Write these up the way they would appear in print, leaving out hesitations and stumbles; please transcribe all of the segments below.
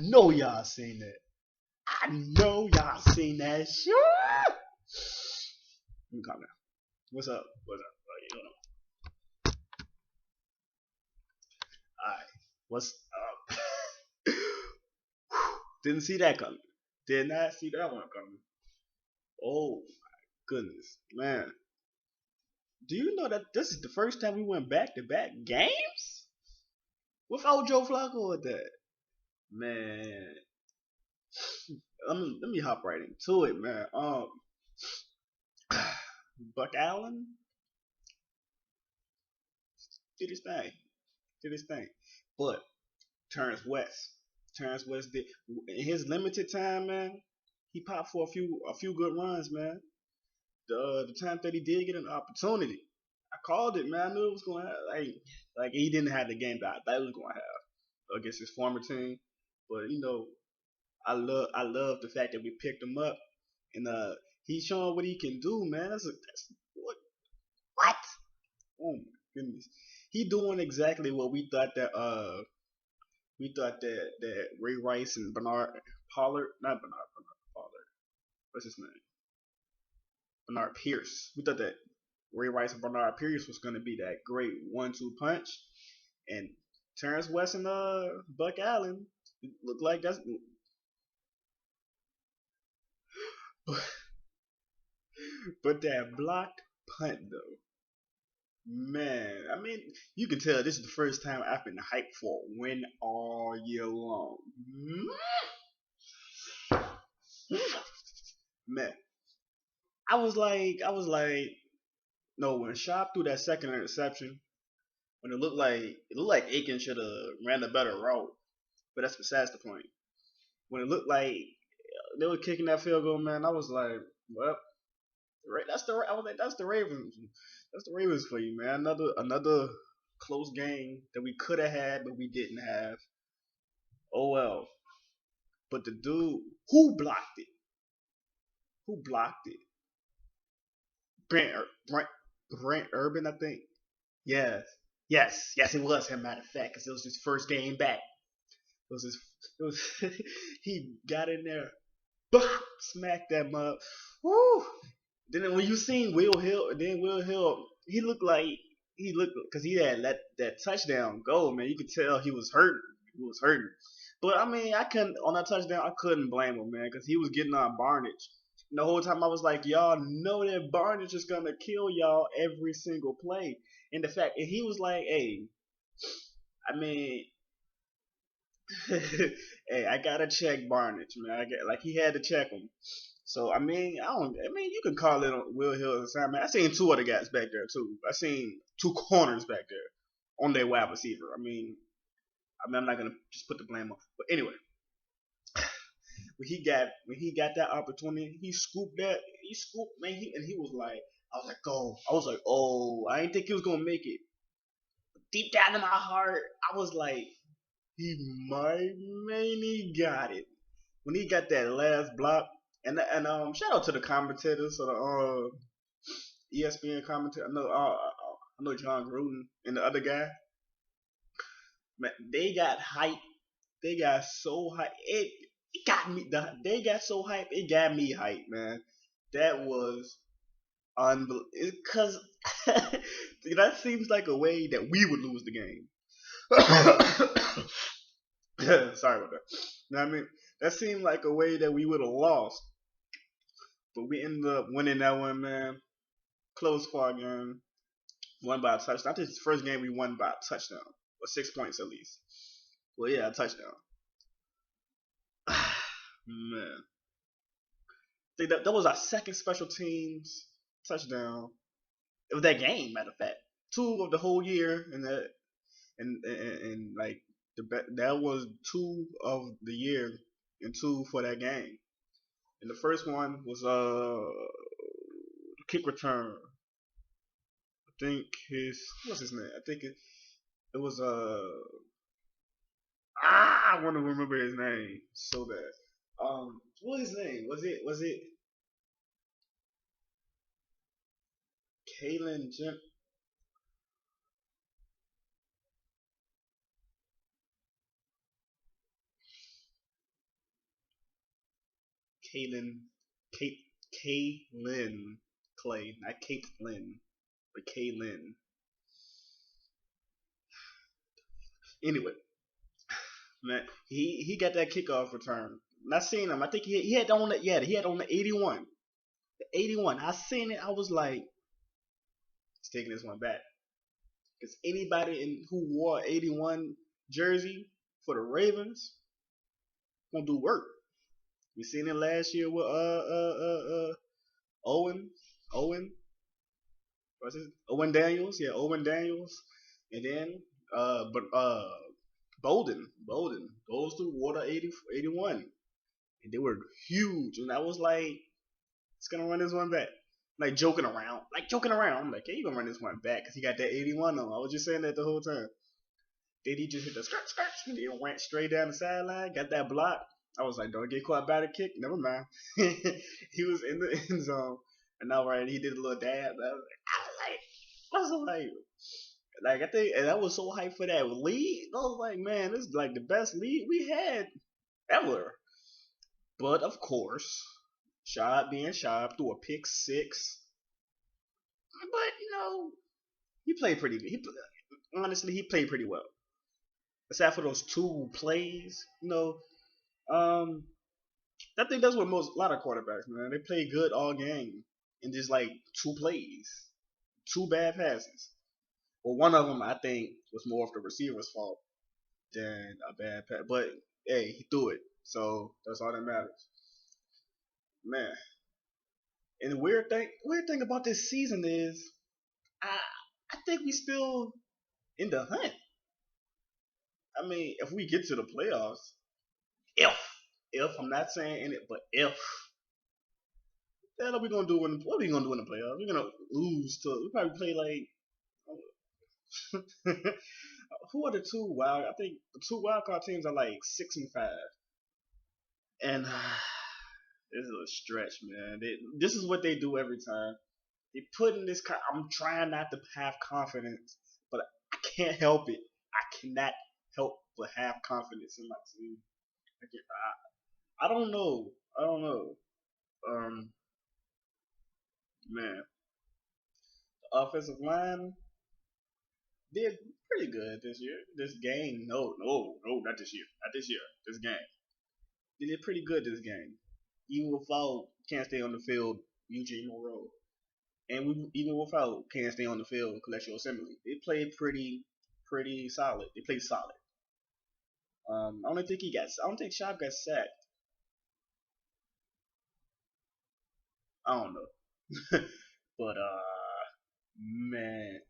know y'all seen that. I know y'all seen that shit. Let me calm down. What's up? What's up? Hold on. Alright. What's up? Didn't see that coming. Did not see that one coming. Oh my goodness, man. Do you know that this is the first time we went back to back games without Joe Flacco with that? Man, let me hop right into it, man. Buck Allen did his thing, did his thing, but Terrence West did in his limited time, man. He popped for a few good runs, man. The time that he did get an opportunity, I called it, man. I knew it was going to have like he didn't have the game that I thought he was going to have against his former team, but I love the fact that we picked him up and he's showing what he can do, man. That's what? Oh my goodness, he doing exactly what we thought that Ray Rice and Bernard Pollard, not Bernard Pollard, what's his name? Bernard Pierce. We thought that Ray Rice and Bernard Pierce was going to be that great 1-2 punch, and Terrence West and Buck Allen look like that's. But that blocked punt though, man. I mean, you can tell this is the first time I've been hyped for a win all year long. Man, I was like, no. When Schaub threw that second interception, when it looked like Aiken should have ran a better route, but that's besides the point. When it looked like they were kicking that field goal, man, I was like, well, I was like, that's the Ravens. That's the Ravens for you, man. Another close game that we could have had, but we didn't have. Oh well. But the dude who blocked it? Brent Brent Urban, I think. Yes, yes, it was him. Matter of fact, because it was his first game back. It was his. It was. He got in there, smacked that mug. Woo! Then when you seen Will Hill, then Will Hill, he looked because he had let that touchdown go, man. You could tell he was hurting. He was hurting. But I mean, I couldn't on that touchdown. I couldn't blame him, man, because he was getting on Barnage. And the whole time I was like, y'all know that Barnage is gonna kill y'all every single play. And the fact, and he was like, hey, I mean, hey, I gotta check Barnage, man. I get like he had to check him. So I mean, I don't. I mean, you can call it on Will Hill assignment. I seen two other guys back there too. I seen two corners back there on their wide receiver. I mean, I'm not gonna just put the blame on. But anyway, when he got that opportunity, he scooped that. He scooped, man. And he was like, oh. I didn't think he was gonna make it. Deep down in my heart, I was like, he might, man, he got it. When he got that last block, and shout out to the commentators, so the ESPN commentator. I know John Gruden and the other guy. Man, they got hype. They got so hype. It got me. They got so hype. It got me hype, man. That was unbelievable. Because that seems like a way that we would lose the game. Sorry about that. You know what I mean? That seemed like a way that we would have lost. But we ended up winning that one, man. Close fought game. Won by a touchdown. I think it's the first game we won by a touchdown. Or 6 points at least. Well, yeah, a touchdown. Man. I think that was our second special teams touchdown. It was that game, matter of fact. Two of the whole year, and like that was two of the year and two for that game. And the first one was kick return. I think what's his name? I think it was I want to remember his name so bad. What was his name? Was it Kalen Jim? Kaylin, Kate, Kaylin Clay, not Caitlin, but Kaylin. Anyway, man, he got that kickoff return. Not seeing him. I think he had on the, yeah, he had on the 81. The 81. I seen it. I was like, he's taking this one back. Because anybody who wore 81 jersey for the Ravens gonna do work. We seen it last year with Owen Owen what's his Owen Daniels, yeah, Owen Daniels, and then but Bolden, those two wore the 81, and they were huge, and I was like, it's gonna run this one back. Like joking around. I'm like, hey, you gonna run this one back because he got that 81 on. I was just saying that the whole time. Then he just hit the skirt, and he went straight down the sideline, got that block. I was like, don't get caught by the kick. Never mind. He was in the end zone, and now right, he did a little dab. I was like, I think, and I was so hyped for that lead. I was like, man, this is like the best lead we had ever. But of course, Sharp being Sharp threw a pick six. But he played pretty good. Honestly, he played pretty well. Except for those two plays, um, I think that's what a lot of quarterbacks, man. They play good all game, and just like two plays, two bad passes. Well, one of them I think was more of the receiver's fault than a bad pass. But hey, he threw it, so that's all that matters, man. And the weird thing about this season is, I I think we still in the hunt. I mean, if we get to the playoffs, if I'm not saying in it, but if the hell are we gonna do what are we gonna do in the playoffs? We're gonna lose to we probably play like who are the two wild? I think the two wild card teams are like 6-5, and this is a stretch, man. This is what they do every time. They put in this. I'm trying not to have confidence, but I can't help it. I cannot help but have confidence in my team. I don't know. I don't know. Um, man, the offensive line did pretty good this year. This game, no, not this year, not this year. This game, they did pretty good this game. Even without can't stay on the field, Eugene Moreau, and even without can't stay on the field, Collectional Assembly, they played pretty solid. They played solid. I don't think Sharp got sacked. I don't know, but man,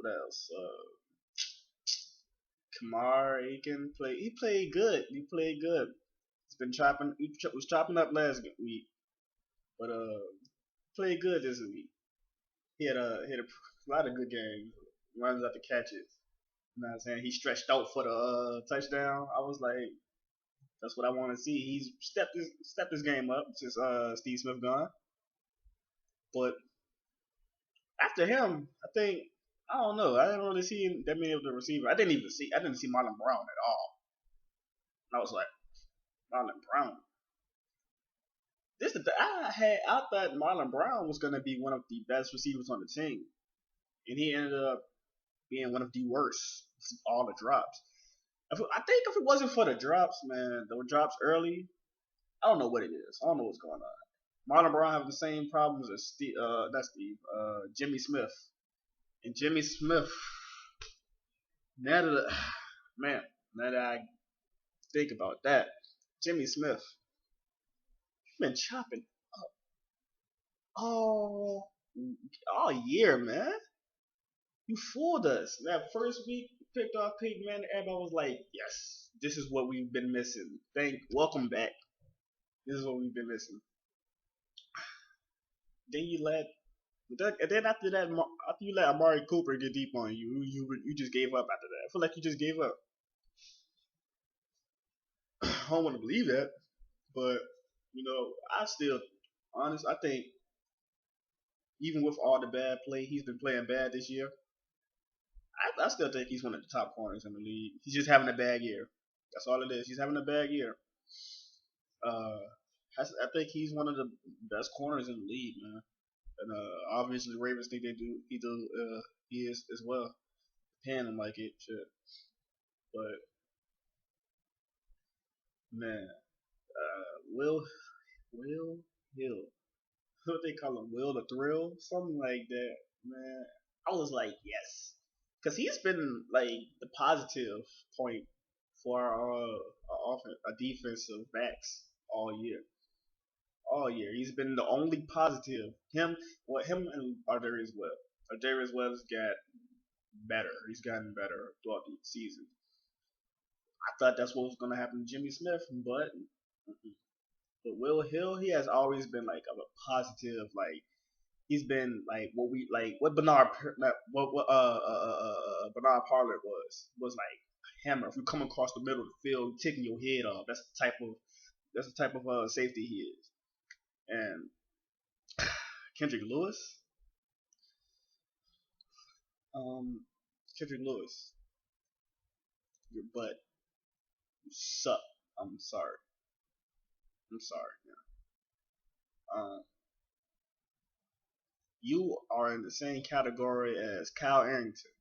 what else? Kamar, he can play. He played good. He played good. He's been chopping. Was chopping up last week, but played good this week. He had a lot of good games. Runs out the catches. You know what I'm saying? He stretched out for the touchdown. I was like, that's what I want to see. He's stepped his game up since Steve Smith gone. But after him, I think I don't know. I didn't really see that many of the receivers. I didn't see Marlon Brown at all. And I was like, Marlon Brown. I thought Marlon Brown was gonna be one of the best receivers on the team, and he ended up being one of the worst. All the drops. I think if it wasn't for the drops, man, the drops early, I don't know what it is. I don't know what's going on. Marlon Brown have the same problems as Jimmy Smith. And Jimmy Smith, now that man, now that I think about that, Jimmy Smith, been chopping up all all year, man. You fooled us. That first week, picked off Peyton Manning. Everybody was like, "Yes, this is what we've been missing. Welcome back. This is what we've been missing." Then you let, and then after that, after you let Amari Cooper get deep on you, you just gave up after that. I feel like you just gave up. I don't want to believe that, but I still, honest, I think even with all the bad play, he's been playing bad this year. I still think he's one of the top corners in the league. He's just having a bad year. That's all it is. He's having a bad year. Uh, I think he's one of the best corners in the league, man. And obviously, the Ravens think they do. He is as well. Paying him like it, shit. But man, Will Hill, what they call him, Will the Thrill, something like that. Man, I was like, yes, because he's been like the positive point for our defensive backs all year. All year, he's been the only positive. Him and Ardarius Webb. Ardarius Webb's got better. He's gotten better throughout the season. I thought that's what was gonna happen to Jimmy Smith, but but Will Hill, he has always been like a positive. Like he's been like what Bernard Parler was like a hammer. If you come across the middle of the field, taking your head off. That's the type of safety he is. And Kendrick Lewis, um, Kendrick Lewis, your butt, you suck. I'm sorry. I'm sorry. You are in the same category as Kyle Arrington.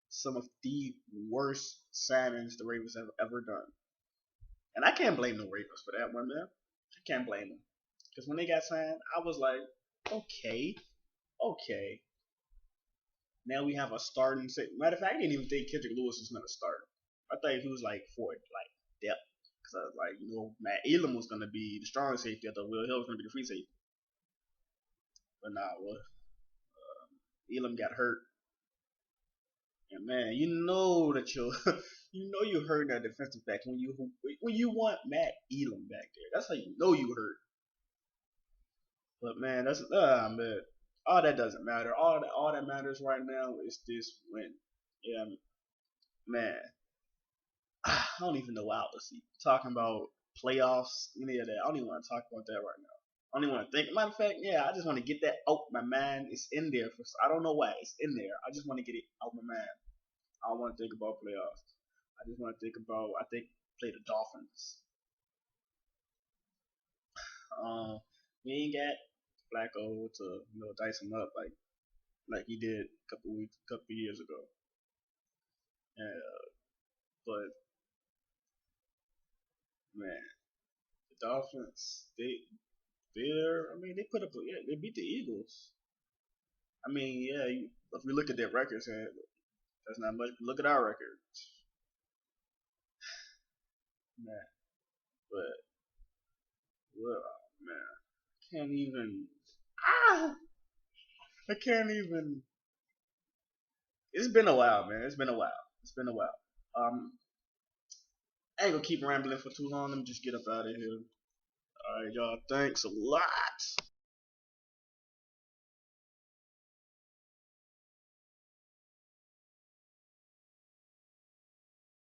Some of the worst signings the Ravens have ever done. And I can't blame the Ravens for that one, man. I can't blame them. Because when they got signed, I was like, okay, okay. Now we have a starting. Matter of fact, I didn't even think Kendrick Lewis was going to start. I thought he was like for like depth. Because I was like, Matt Elam was going to be the strong safety. I thought Will Hill was going to be the free safety. But nah, well, Elam got hurt. And man, you know that you hurt that defensive back when you want Matt Elam back there. That's how you know you hurt. But man, that's man. All that doesn't matter. All that matters right now is this win. Yeah, man. I don't even know what to see. Talking about playoffs, any of that. I don't even want to talk about that right now. I don't even want to think. Matter of fact, yeah, I just want to get that out my mind. It's in there for. I don't know why it's in there. I just want to get it out my mind. I don't want to think about playoffs. I just want to think about. I think play the Dolphins. Um, we ain't got Flacco to dice him up like he did couple years ago. But man, the Dolphins I mean they put up yeah, they beat the Eagles. I mean yeah, if we look at their records, that's not much. Look at our record, man. But well, man, can't even. Ah, I can't even. It's been a while, man. It's been a while. It's been a while. I ain't gonna keep rambling for too long. Let me just get up out of here. All right, y'all. Thanks a lot.